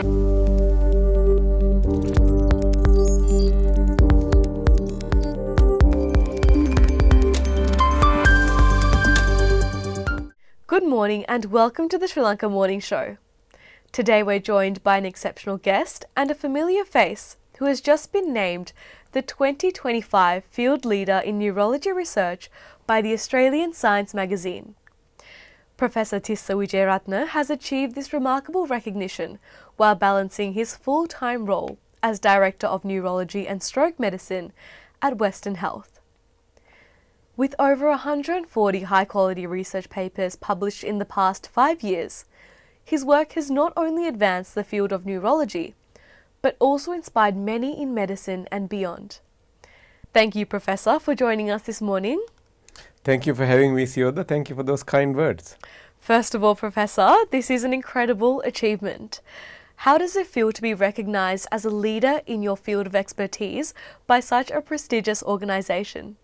Good morning and welcome to the Sri Lanka Morning Show. Today we're joined by an exceptional guest and a familiar face who has just been named the 2025 Field Leader in Neurology Research by the Australian Science magazine. Professor Tissa Wijeratne has achieved this remarkable recognition while balancing his full-time role as Director of Neurology and Stroke Medicine at Western Health. With over 140 high-quality research papers published in the past 5 years, his work has not only advanced the field of neurology, but also inspired many in medicine and beyond. Thank you, Professor, for joining us this morning. Thank you for having me, Siyoda. Thank you for those kind words. First of all, Professor, this is an incredible achievement. How does it feel to be recognised as a leader in your field of expertise by such a prestigious organisation?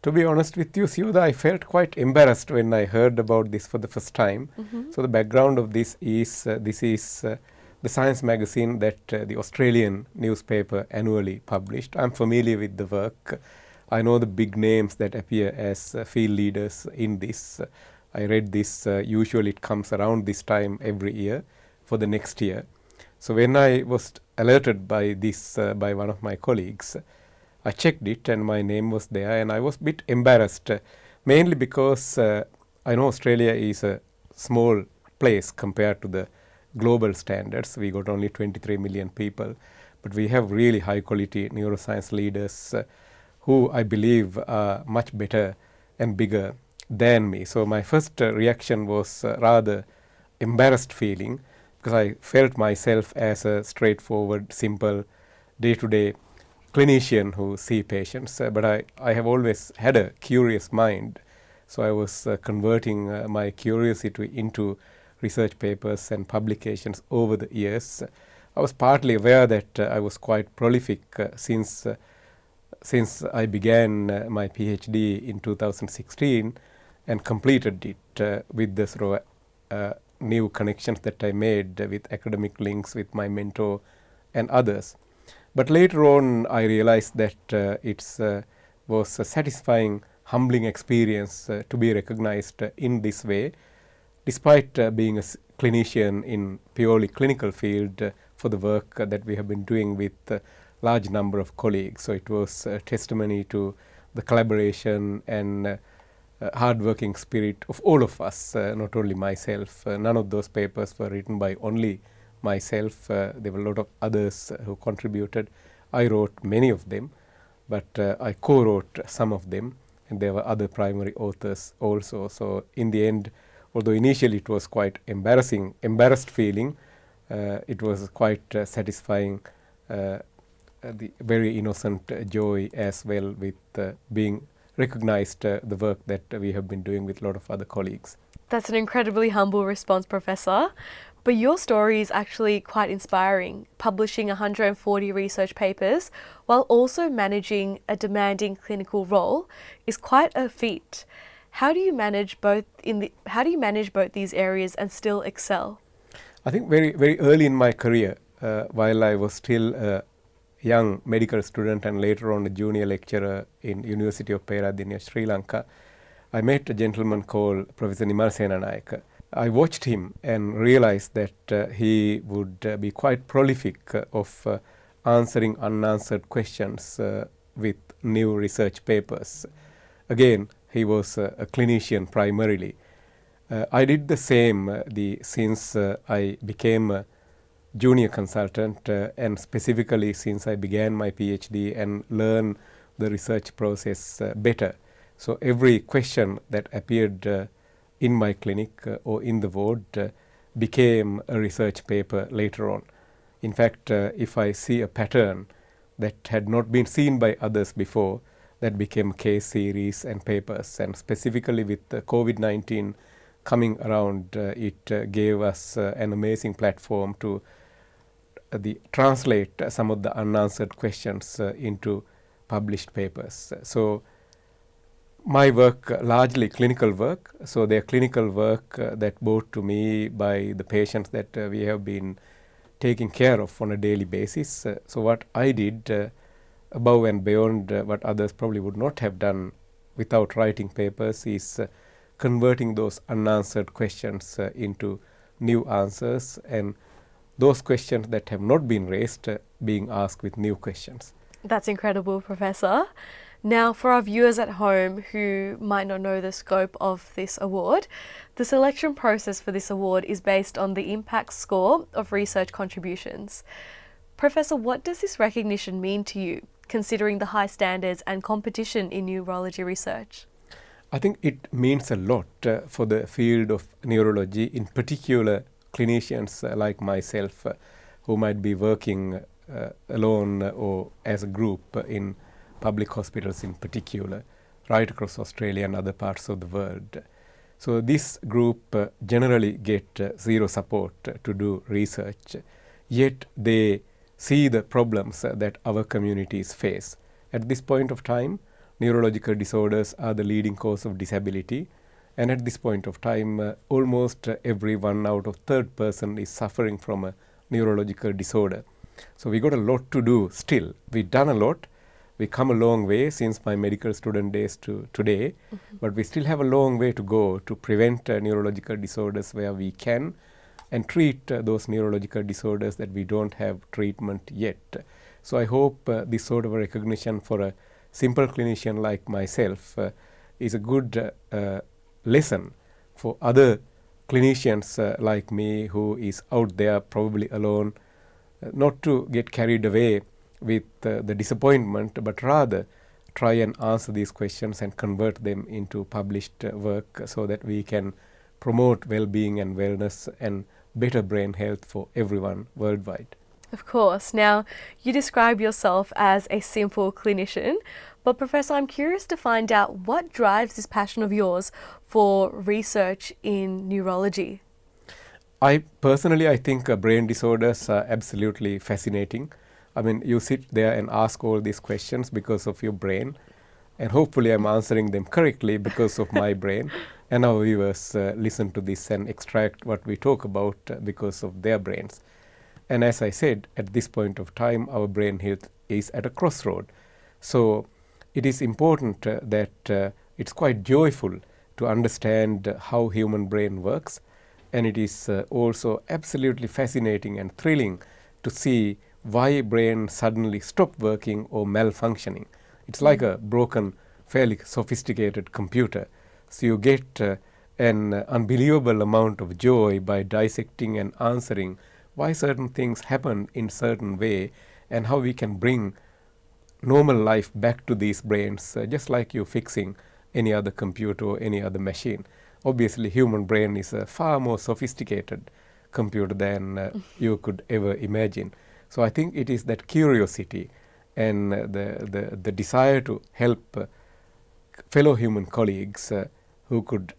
To be honest with you, Siyoda, I felt quite embarrassed when I heard about this for the first time. So the background of this is the science magazine that the Australian newspaper annually published. I'm familiar with the work. I know the big names that appear as field leaders in this. I read this, usually it comes around this time every year for the next year. So when I was alerted by this by one of my colleagues, I checked it and my name was there, and I was a bit embarrassed, mainly because I know Australia is a small place compared to the global standards. We got only 23 million people, but we have really high quality neuroscience leaders who I believe are much better and bigger than me. So my first reaction was rather embarrassed feeling, because I felt myself as a straightforward, simple, day-to-day clinician who see patients, but I have always had a curious mind, so I was converting my curiosity into research papers and publications over the years. I was partly aware that I was quite prolific since I began my PhD in 2016 and completed it with the sort of new connections that I made with academic links with my mentor and others. But later on, I realized that it was a satisfying, humbling experience to be recognized in this way, despite being a clinician in purely clinical field for the work that we have been doing with a large number of colleagues. So it was a testimony to the collaboration and hard-working spirit of all of us, not only myself. None of those papers were written by only myself. There were a lot of others who contributed. I wrote many of them, but I co-wrote some of them, and there were other primary authors also. So in the end, although initially it was quite embarrassed feeling, it was quite satisfying, the very innocent joy as well with being recognized the work that we have been doing with a lot of other colleagues. That's an incredibly humble response, Professor. But your story is actually quite inspiring, publishing 140 research papers while also managing a demanding clinical role is quite a feat. How do you manage both these areas and still excel? I think very early in my career, while I was still a young medical student and later on a junior lecturer in University of Peradeniya, Sri Lanka, I met a gentleman called Professor Nimalsenanayake. I watched him and realized that he would be quite prolific of answering unanswered questions with new research papers. Again, he was a clinician primarily. I did the same since I became a junior consultant and specifically since I began my PhD and learned the research process better. So every question that appeared in my clinic or in the ward became a research paper later on. In fact, if I see a pattern that had not been seen by others before, that became case series and papers. And specifically with COVID-19 coming around, it gave us an amazing platform to translate some of the unanswered questions into published papers. So my work, largely clinical work, so their clinical work that brought to me by the patients that we have been taken care of on a daily basis. So what I did above and beyond what others probably would not have done without writing papers is converting those unanswered questions into new answers, and those questions that have not been raised being asked with new questions. That's incredible, Professor. Now, for our viewers at home who might not know the scope of this award, the selection process for this award is based on the impact score of research contributions. Professor, what does this recognition mean to you, considering the high standards and competition in neurology research? I think it means a lot for the field of neurology, in particular clinicians like myself who might be working alone or as a group in public hospitals in particular, right across Australia and other parts of the world. So this group generally get zero support to do research, yet they see the problems that our communities face. At this point of time, neurological disorders are the leading cause of disability, and at this point of time, almost every 1 out of 3rd person is suffering from a neurological disorder. So we got a lot to do still. We've done a lot. We come a long way since my medical student days to today, but we still have a long way to go to prevent neurological disorders where we can, and treat those neurological disorders that we don't have treatment yet. So I hope this sort of a recognition for a simple clinician like myself is a good lesson for other clinicians like me who is out there probably alone, not to get carried away with the disappointment, but rather try and answer these questions and convert them into published work so that we can promote well-being and wellness and better brain health for everyone worldwide. Of course. Now, you describe yourself as a simple clinician, but Professor, I'm curious to find out what drives this passion of yours for research in neurology. I think brain disorders are absolutely fascinating. I mean, you sit there and ask all these questions because of your brain, and hopefully I'm answering them correctly because of my brain, and our viewers listen to this and extract what we talk about because of their brains. And as I said, at this point of time, our brain health is at a crossroad. So it is important that it's quite joyful to understand how human brain works, and it is also absolutely fascinating and thrilling to see why brain suddenly stop working or malfunctioning. It's like a broken, fairly sophisticated computer. So you get an unbelievable amount of joy by dissecting and answering why certain things happen in certain way and how we can bring normal life back to these brains, just like you fixing any other computer or any other machine. Obviously, human brain is a far more sophisticated computer than you could ever imagine. So I think it is that curiosity and the desire to help fellow human colleagues who could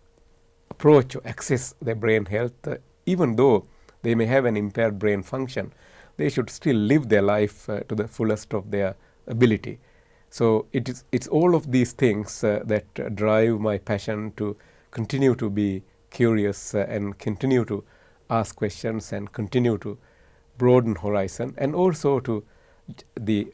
approach or access their brain health, even though they may have an impaired brain function, they should still live their life to the fullest of their ability. So it's all of these things that drive my passion to continue to be curious and continue to ask questions and continue to broaden horizon, and also to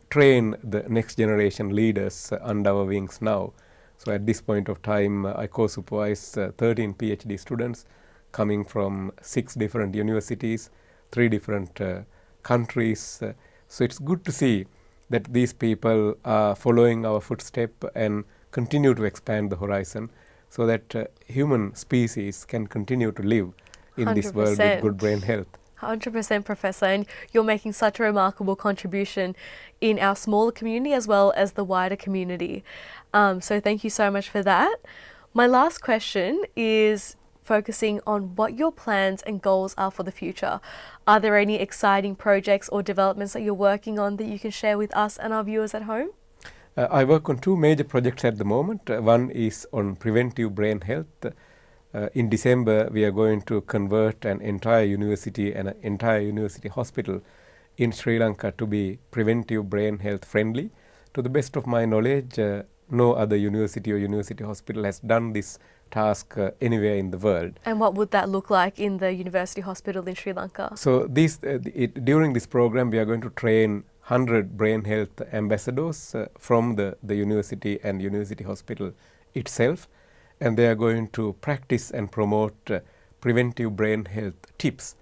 train the next generation leaders under our wings now. So at this point of time, I co-supervise 13 PhD students coming from 6 different universities, 3 different countries. So it's good to see that these people are following our footstep and continue to expand the horizon so that human species can continue to live in 100%. This world with good brain health. 100%, Professor, and you're making such a remarkable contribution in our smaller community as well as the wider community. So thank you so much for that. My last question is focusing on what your plans and goals are for the future. Are there any exciting projects or developments that you're working on that you can share with us and our viewers at home? I work on 2 major projects at the moment. One is on preventive brain health. In December, we are going to convert an entire university and an entire university hospital in Sri Lanka to be preventive brain health friendly. To the best of my knowledge, no other university or university hospital has done this task anywhere in the world. And what would that look like in the university hospital in Sri Lanka? So during this program, we are going to train 100 brain health ambassadors from the university and university hospital itself, and they are going to practice and promote preventive brain health tips,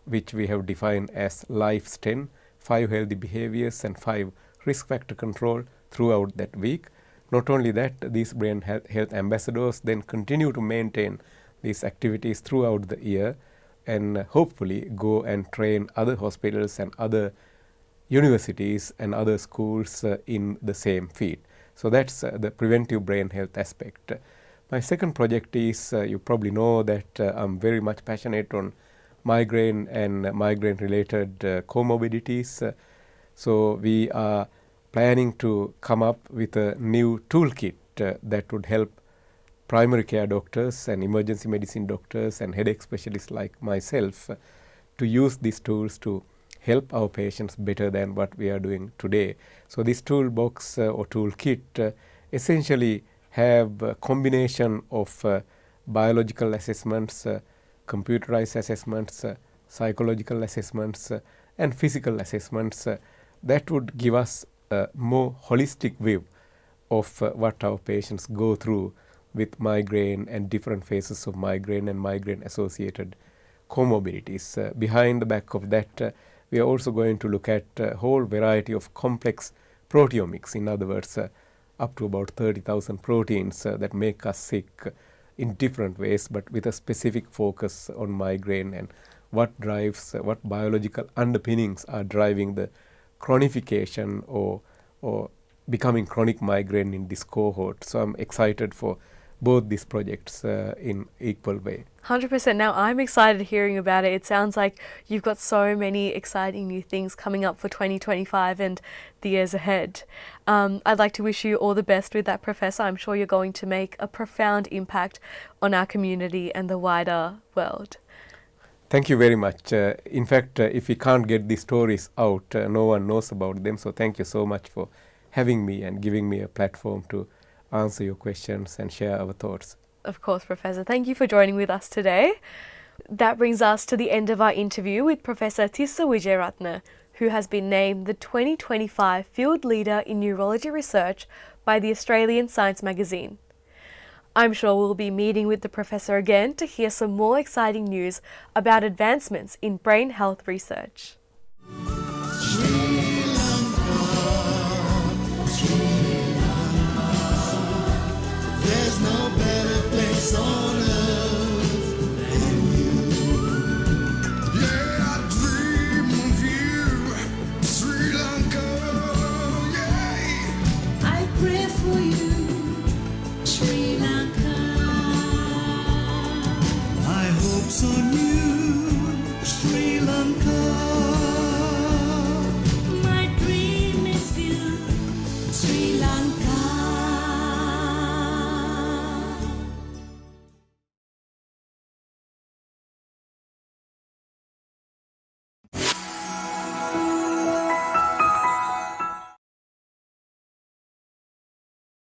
which we have defined as Life's 10, 5 healthy behaviors and 5 risk factor control throughout that week. Not only that, these brain health ambassadors then continue to maintain these activities throughout the year and hopefully go and train other hospitals and other universities and other schools in the same field. So that's the preventive brain health aspect. My second project is, you probably know that I'm very much passionate on migraine and migraine related comorbidities. So we are planning to come up with a new toolkit that would help primary care doctors and emergency medicine doctors and headache specialists like myself to use these tools to help our patients better than what we are doing today. So this toolbox or toolkit essentially have a combination of biological assessments, computerized assessments, psychological assessments and physical assessments that would give us a more holistic view of what our patients go through with migraine and different phases of migraine and migraine associated comorbidities. Behind the back of that, we are also going to look at a whole variety of complex proteomics. In other words, up to about 30,000 proteins that make us sick in different ways, but with a specific focus on migraine and what drives, what biological underpinnings are driving the chronification or becoming chronic migraine in this cohort. So I'm excited for both these projects in equal way. 100%. Now I'm excited hearing about it. It sounds like you've got so many exciting new things coming up for 2025 and the years ahead. I'd like to wish you all the best with that, Professor. I'm sure you're going to make a profound impact on our community and the wider world. Thank you very much. In fact, if we can't get these stories out, no one knows about them. So thank you so much for having me and giving me a platform to answer your questions and share our thoughts. Of course, Professor. Thank you for joining with us today. That brings us to the end of our interview with Professor Tissa Wijeratne, who has been named the 2025 Field Leader in Neurology Research by the Australian Science magazine. I'm sure we'll be meeting with the Professor again to hear some more exciting news about advancements in brain health research.